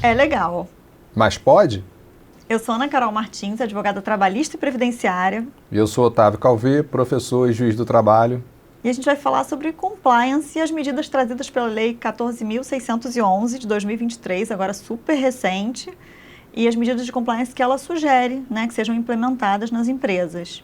É legal. Mas pode? Eu sou Ana Carol Martins, advogada trabalhista e previdenciária. E eu sou Otávio Calvé, professor e juiz do trabalho. E a gente vai falar sobre compliance e as medidas trazidas pela Lei 14.611 de 2023, agora super recente, e as medidas de compliance que ela sugere, né, que sejam implementadas nas empresas.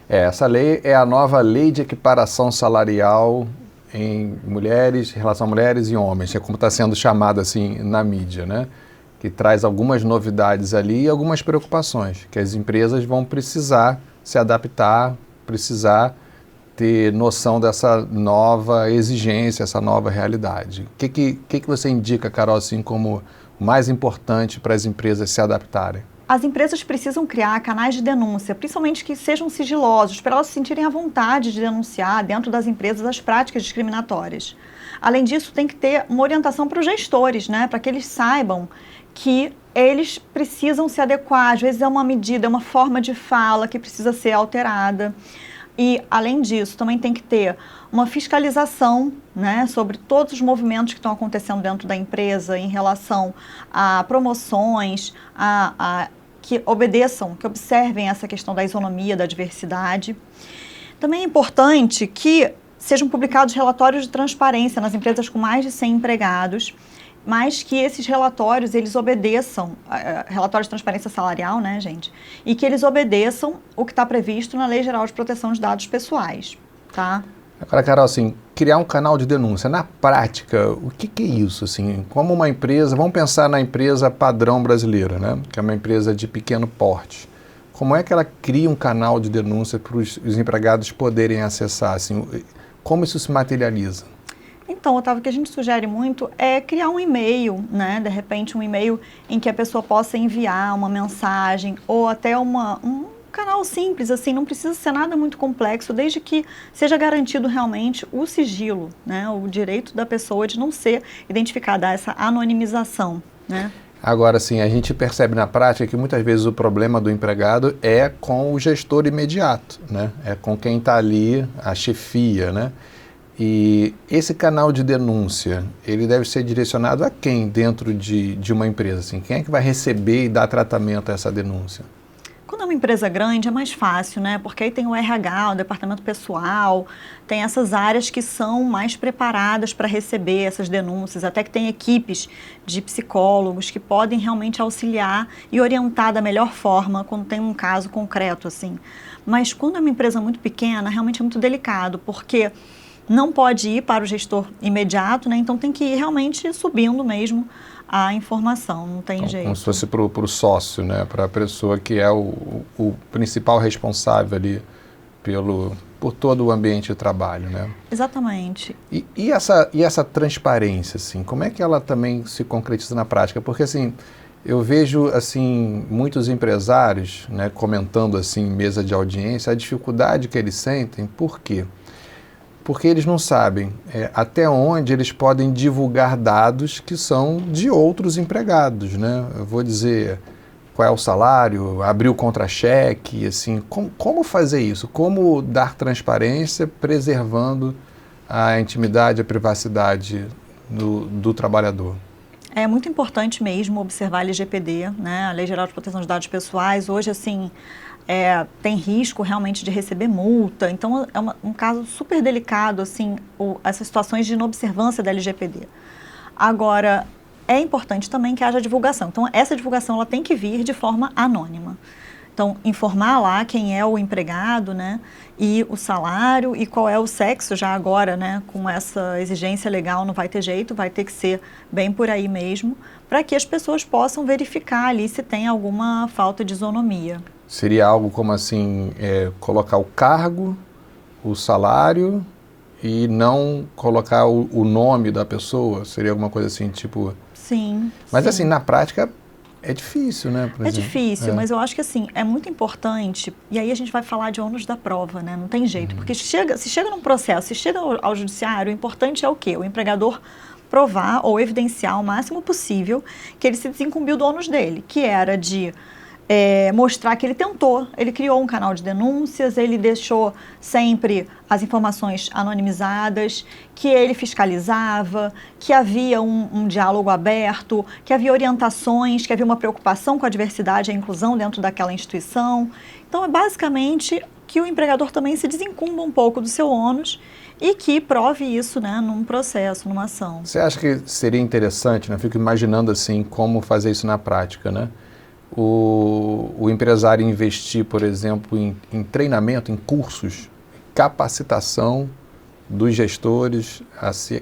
Essa lei é a nova lei de equiparação salarial em mulheres, em relação a mulheres e homens, é como está sendo chamado assim na mídia, né? Que traz algumas novidades ali e algumas preocupações, que as empresas vão precisar se adaptar, precisar ter noção dessa nova exigência, essa nova realidade. O que você indica, Carol, assim, como o mais importante para as empresas se adaptarem? As empresas precisam criar canais de denúncia, principalmente que sejam sigilosos, para elas se sentirem à vontade de denunciar dentro das empresas as práticas discriminatórias. Além disso, tem que ter uma orientação para os gestores, né, para que eles saibam que eles precisam se adequar. Às vezes é uma medida, é uma forma de fala que precisa ser alterada. E, além disso, também tem que ter uma fiscalização, né, sobre todos os movimentos que estão acontecendo dentro da empresa em relação a promoções, que obedeçam, que observem essa questão da isonomia, da diversidade. Também é importante que sejam publicados relatórios de transparência nas empresas com mais de 100 empregados, mas que esses relatórios, eles obedeçam, relatórios de transparência salarial, né, gente? E que eles obedeçam o que está previsto na Lei Geral de Proteção de Dados Pessoais, tá? Agora, Carol, assim, criar um canal de denúncia, na prática, o que é isso, assim? Como uma empresa, vamos pensar na empresa padrão brasileira, né? Que é uma empresa de pequeno porte. Como é que ela cria um canal de denúncia para os empregados poderem acessar, assim? Como isso se materializa? Então, Otávio, o que a gente sugere muito é criar um e-mail, né? De repente, um e-mail em que a pessoa possa enviar uma mensagem ou até um canal simples, assim, não precisa ser nada muito complexo, desde que seja garantido realmente o sigilo, né? O direito da pessoa de não ser identificada, essa anonimização, né? Agora, sim, a gente percebe na prática que muitas vezes o problema do empregado é com o gestor imediato, né? É com quem está ali, a chefia, né? E esse canal de denúncia, ele deve ser direcionado a quem dentro de uma empresa? Assim? Quem é que vai receber e dar tratamento a essa denúncia? Quando é uma empresa grande é mais fácil, né? Porque aí tem o RH, o departamento pessoal, tem essas áreas que são mais preparadas para receber essas denúncias, até que tem equipes de psicólogos que podem realmente auxiliar e orientar da melhor forma quando tem um caso concreto, assim. Mas quando é uma empresa muito pequena, realmente é muito delicado, porque não pode ir para o gestor imediato, né? Então tem que ir realmente subindo mesmo a informação, não tem jeito. Como se fosse para o sócio, né? Para a pessoa que é o principal responsável ali por todo o ambiente de trabalho, né? Exatamente. E essa transparência, assim, como é que ela também se concretiza na prática? Porque, assim, eu vejo, assim, muitos empresários, né, comentando, assim, em mesa de audiência, a dificuldade que eles sentem. Por quê? Porque eles não sabem até onde eles podem divulgar dados que são de outros empregados, né? Eu vou dizer qual é o salário, abrir o contra-cheque, assim, como fazer isso? Como dar transparência preservando a intimidade, a privacidade do trabalhador? É muito importante mesmo observar a LGPD, né? A Lei Geral de Proteção de Dados Pessoais. Hoje, assim, tem risco realmente de receber multa. Então, é um caso super delicado, assim, essas situações de inobservância da LGPD. Agora, é importante também que haja divulgação. Então, essa divulgação ela tem que vir de forma anônima. Então, informar lá quem é o empregado, né, e o salário e qual é o sexo já agora, né, com essa exigência legal não vai ter jeito, vai ter que ser bem por aí mesmo, para que as pessoas possam verificar ali se tem alguma falta de isonomia. Seria algo como assim, colocar o cargo, o salário e não colocar o nome da pessoa? Seria alguma coisa assim, tipo... Sim. Mas sim. Assim, na prática é difícil, né? Por exemplo. Difícil, mas eu acho que assim, é muito importante, e aí a gente vai falar de ônus da prova, né? Não tem jeito, porque se chega num processo, se chega ao judiciário, o importante é o quê? O empregador provar ou evidenciar o máximo possível que ele se desincumbiu do ônus dele, que era de mostrar que ele tentou, ele criou um canal de denúncias, ele deixou sempre as informações anonimizadas, que ele fiscalizava, que havia um diálogo aberto, que havia orientações, que havia uma preocupação com a diversidade e a inclusão dentro daquela instituição. Então, é basicamente que o empregador também se desencumba um pouco do seu ônus e que prove isso, né, num processo, numa ação. Você acha que seria interessante, né? Fico imaginando assim, como fazer isso na prática, né? O empresário investir, por exemplo, em treinamento, em cursos, capacitação dos gestores,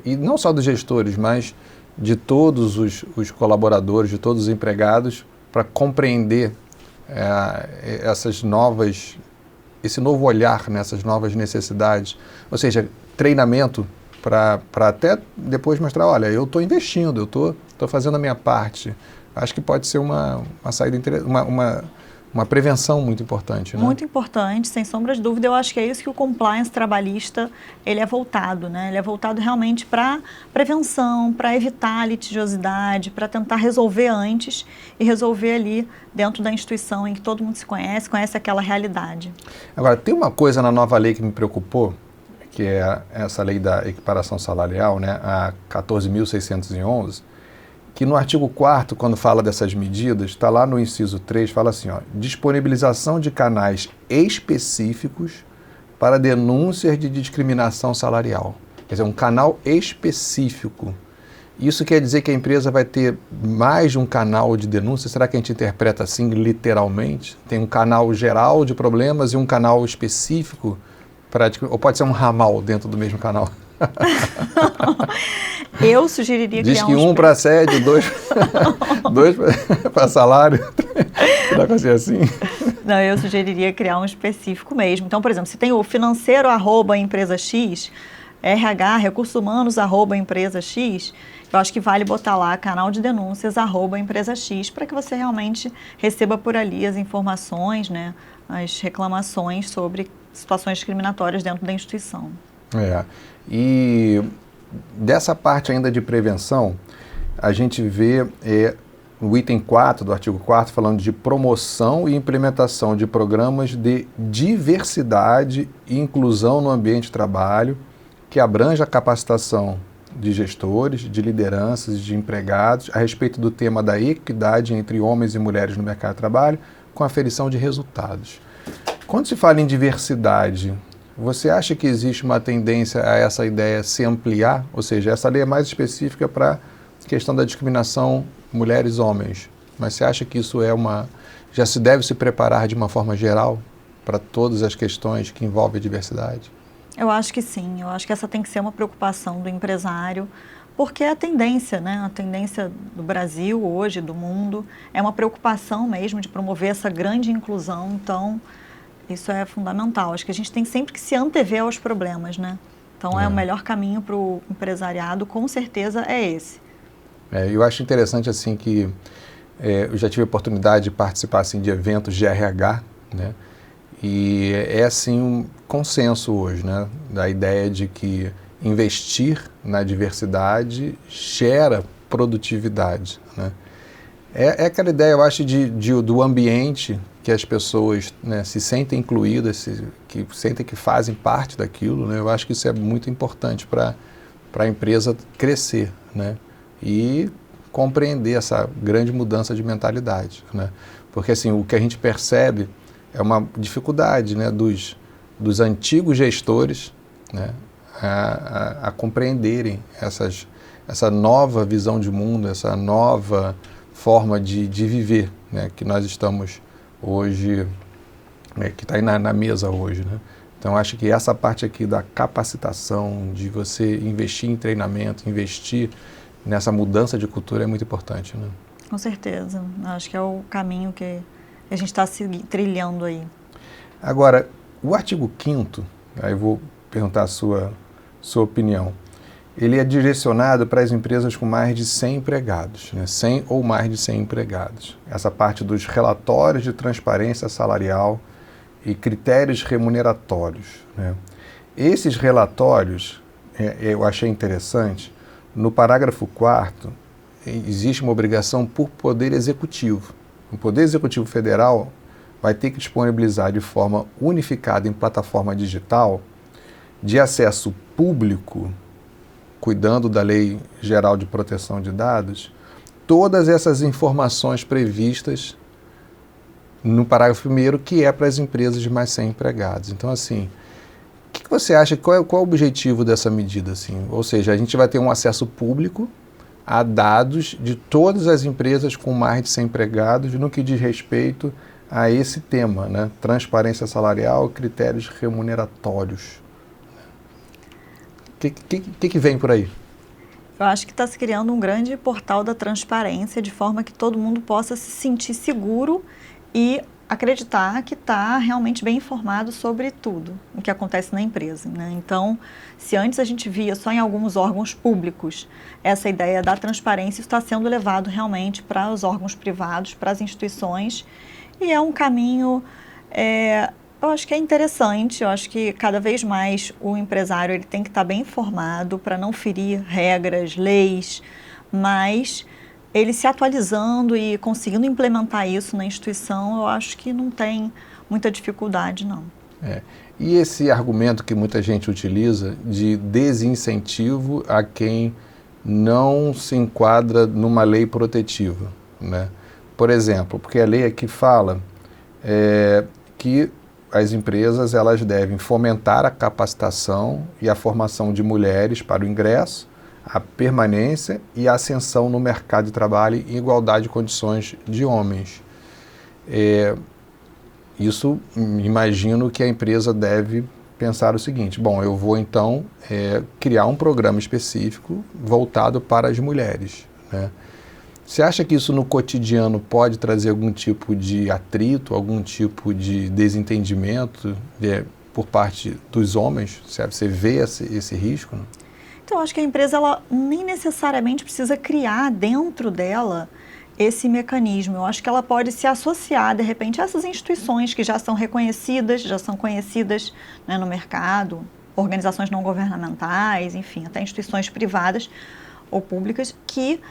e não só dos gestores, mas de todos os colaboradores, de todos os empregados, para compreender esse novo olhar nessas novas necessidades. Ou seja, treinamento para até depois mostrar, olha, eu estou investindo, eu estou fazendo a minha parte. Acho que pode ser uma saída uma prevenção muito importante, né? Muito importante, sem sombra de dúvida. Eu acho que é isso que o compliance trabalhista ele é voltado, né? Ele é voltado realmente para prevenção, para evitar a litigiosidade, para tentar resolver antes e resolver ali dentro da instituição em que todo mundo se conhece aquela realidade. Agora, tem uma coisa na nova lei que me preocupou, que é essa lei da equiparação salarial, né? A 14.611, que no artigo 4º, quando fala dessas medidas, está lá no inciso 3, fala assim, ó, disponibilização de canais específicos para denúncias de discriminação salarial. Quer dizer, um canal específico. Isso quer dizer que a empresa vai ter mais de um canal de denúncia? Será que a gente interpreta assim literalmente? Tem um canal geral de problemas e um canal específico? Ou pode ser um ramal dentro do mesmo canal? Eu sugeriria Diz que um para assédio, dois para salário, dá pra ser assim. Não, eu sugeriria criar um específico mesmo. Então, por exemplo, se tem o financeiro @empresa X, RH, recursos humanos @empresa X, eu acho que vale botar lá canal de denúncias @empresa X para que você realmente receba por ali as informações, né, as reclamações sobre situações discriminatórias dentro da instituição. E dessa parte ainda de prevenção, a gente vê no item 4 do artigo 4º falando de promoção e implementação de programas de diversidade e inclusão no ambiente de trabalho, que abrange a capacitação de gestores, de lideranças, de empregados, a respeito do tema da equidade entre homens e mulheres no mercado de trabalho, com aferição de resultados. Quando se fala em diversidade, você acha que existe uma tendência a essa ideia se ampliar? Ou seja, essa lei é mais específica para a questão da discriminação mulheres-homens. Mas você acha que isso já se deve se preparar de uma forma geral para todas as questões que envolvem a diversidade? Eu acho que sim. Eu acho que essa tem que ser uma preocupação do empresário, porque é a tendência, né? A tendência do Brasil hoje, do mundo, é uma preocupação mesmo de promover essa grande inclusão. Então, isso é fundamental. Acho que a gente tem sempre que se antever aos problemas, né? Então, o melhor caminho para o empresariado, com certeza, é esse. Eu acho interessante, assim, que eu já tive a oportunidade de participar, assim, de eventos de RH, né? E assim, um consenso hoje, né? Da ideia de que investir na diversidade gera produtividade, né? É aquela ideia, eu acho, do ambiente que as pessoas, né, se sentem incluídas, que sentem que fazem parte daquilo, né? Eu acho que isso é muito importante para a empresa crescer, né? E compreender essa grande mudança de mentalidade, né? Porque assim, o que a gente percebe é uma dificuldade, né, dos antigos gestores, né, a compreenderem essa nova visão de mundo, essa nova forma de viver, né, que nós estamos hoje, né, que está aí na mesa hoje, né? Então, acho que essa parte aqui da capacitação, de você investir em treinamento, investir nessa mudança de cultura é muito importante, né? Com certeza. Acho que é o caminho que a gente está trilhando aí. Agora, o artigo 5º, aí eu vou perguntar a sua opinião, ele é direcionado para as empresas com mais de 100 empregados, né? 100 ou mais de 100 empregados. Essa parte dos relatórios de transparência salarial e critérios remuneratórios, né? Esses relatórios, eu achei interessante, no parágrafo 4º, existe uma obrigação por poder executivo, o Poder Executivo Federal vai ter que disponibilizar de forma unificada em plataforma digital de acesso público, cuidando da Lei Geral de Proteção de Dados, todas essas informações previstas no parágrafo 1º, que é para as empresas de mais 100 empregados. Então, assim, o que você acha, qual é o objetivo dessa medida? Assim? Ou seja, a gente vai ter um acesso público a dados de todas as empresas com mais de 100 empregados no que diz respeito a esse tema, né? Transparência salarial, critérios remuneratórios. O que vem por aí? Eu acho que está se criando um grande portal da transparência, de forma que todo mundo possa se sentir seguro e acreditar que está realmente bem informado sobre tudo o que acontece na empresa, né? Então, se antes a gente via só em alguns órgãos públicos essa ideia da transparência, isso está sendo levado realmente para os órgãos privados, para as instituições, e é um caminho, eu acho que é interessante. Eu acho que cada vez mais o empresário ele tem que estar bem informado para não ferir regras, leis, mas ele se atualizando e conseguindo implementar isso na instituição, eu acho que não tem muita dificuldade, não. E esse argumento que muita gente utiliza de desincentivo a quem não se enquadra numa lei protetiva, né? Por exemplo, porque a lei aqui fala que as empresas elas devem fomentar a capacitação e a formação de mulheres para o ingresso, a permanência e a ascensão no mercado de trabalho em igualdade de condições de homens. Isso, imagino que a empresa deve pensar o seguinte: bom, eu vou então criar um programa específico voltado para as mulheres, né? Você acha que isso no cotidiano pode trazer algum tipo de atrito, algum tipo de desentendimento por parte dos homens? Você vê esse risco? Né? Então, eu acho que a empresa ela nem necessariamente precisa criar dentro dela esse mecanismo. Eu acho que ela pode se associar, de repente, a essas instituições que já são reconhecidas, já são conhecidas, né, no mercado, organizações não governamentais, enfim, até instituições privadas ou públicas que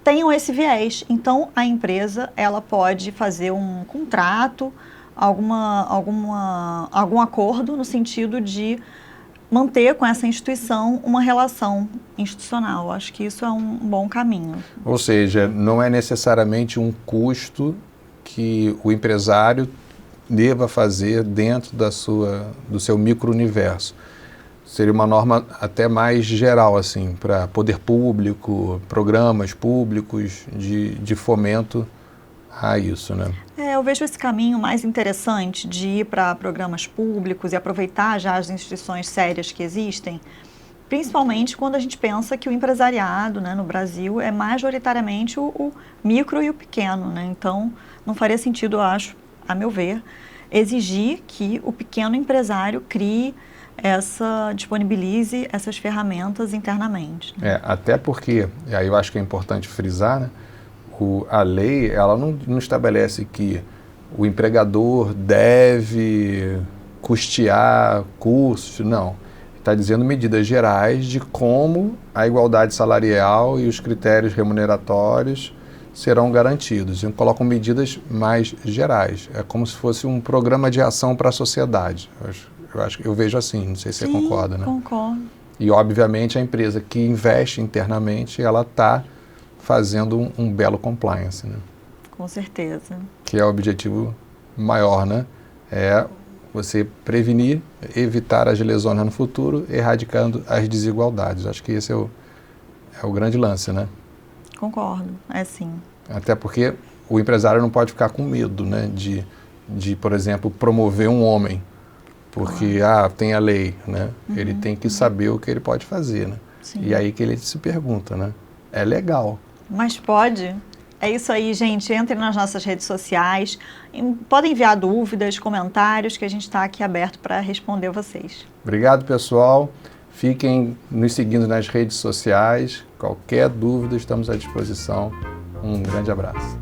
tenham esse viés. Então, a empresa ela pode fazer um contrato, algum acordo no sentido de manter com essa instituição uma relação institucional. Acho que isso é um bom caminho. Ou seja, não é necessariamente um custo que o empresário deva fazer dentro do seu micro-universo. Seria uma norma até mais geral, assim, para poder público, programas públicos de fomento a isso, né? Eu vejo esse caminho mais interessante de ir para programas públicos e aproveitar já as instituições sérias que existem, principalmente quando a gente pensa que o empresariado, né, no Brasil é majoritariamente o micro e o pequeno, né? Então, não faria sentido, eu acho, a meu ver, exigir que o pequeno empresário disponibilize essas ferramentas internamente. Né? Até porque, e aí eu acho que é importante frisar, né? A lei ela não estabelece que o empregador deve custear cursos, não. Está dizendo medidas gerais de como a igualdade salarial e os critérios remuneratórios serão garantidos. E colocam medidas mais gerais. É como se fosse um programa de ação para a sociedade. Eu vejo assim, não sei se você concorda, né? Concordo. E, obviamente, a empresa que investe internamente, ela está fazendo um belo compliance, né? Com certeza. Que é o objetivo maior, né? É você prevenir, evitar as lesões no futuro, erradicando as desigualdades. Acho que esse é o grande lance, né? Concordo, sim. Até porque o empresário não pode ficar com medo, né? De por exemplo, promover um homem, porque tem a lei, né? Ele tem que saber o que ele pode fazer, né? Sim. E aí que ele se pergunta, né? É legal. Mas pode? É isso aí, gente. Entrem nas nossas redes sociais. Podem enviar dúvidas, comentários, que a gente está aqui aberto para responder vocês. Obrigado, pessoal. Fiquem nos seguindo nas redes sociais. Qualquer dúvida, estamos à disposição. Um grande abraço.